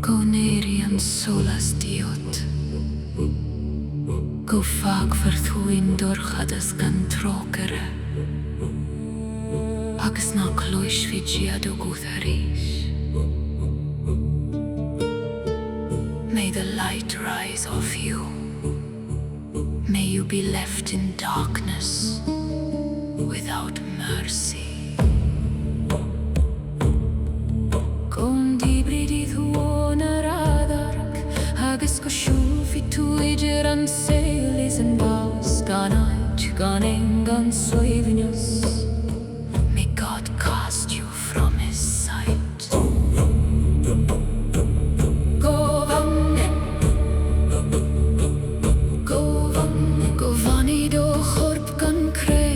n-éirí an solas díot. Bhfágfar ndorchadas gan trócaire. Agus ná cloisfidh ghuth arís. May the light rise off you. May you be left in darkness without mercy. Ndíbrí radharc agus go siúlfaidh idir an saol is an bás gan ainm gan suaimhneas. May God cast you from his sight. Go bhaní do chorp gan chré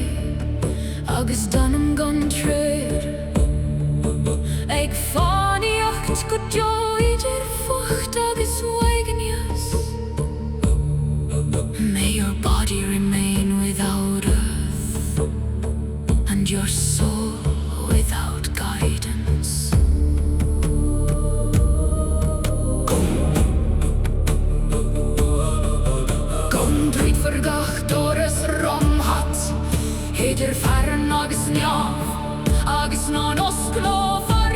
agus danam gan treoir. Ag fánaíocht go idir fuacht agus uaigneas. May your body remain without earth and your soul without guidance. Ndruidfear gach, doras, romhat, idir fhearann agus agus n-osclófar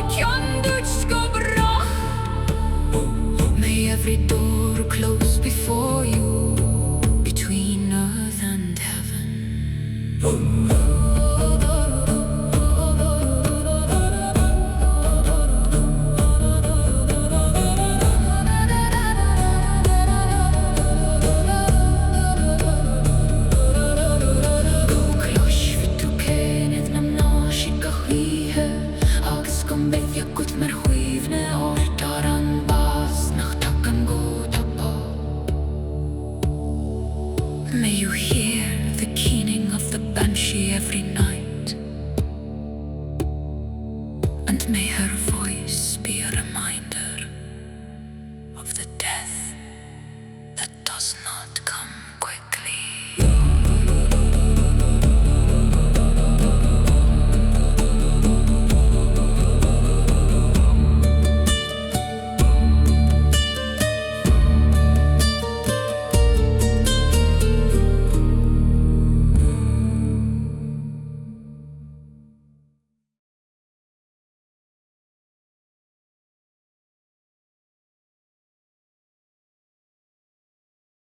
May every door close before you, between earth and heaven. May you hear the keening of the banshee every night, and may her voice be a reminder of the death that does not come quick.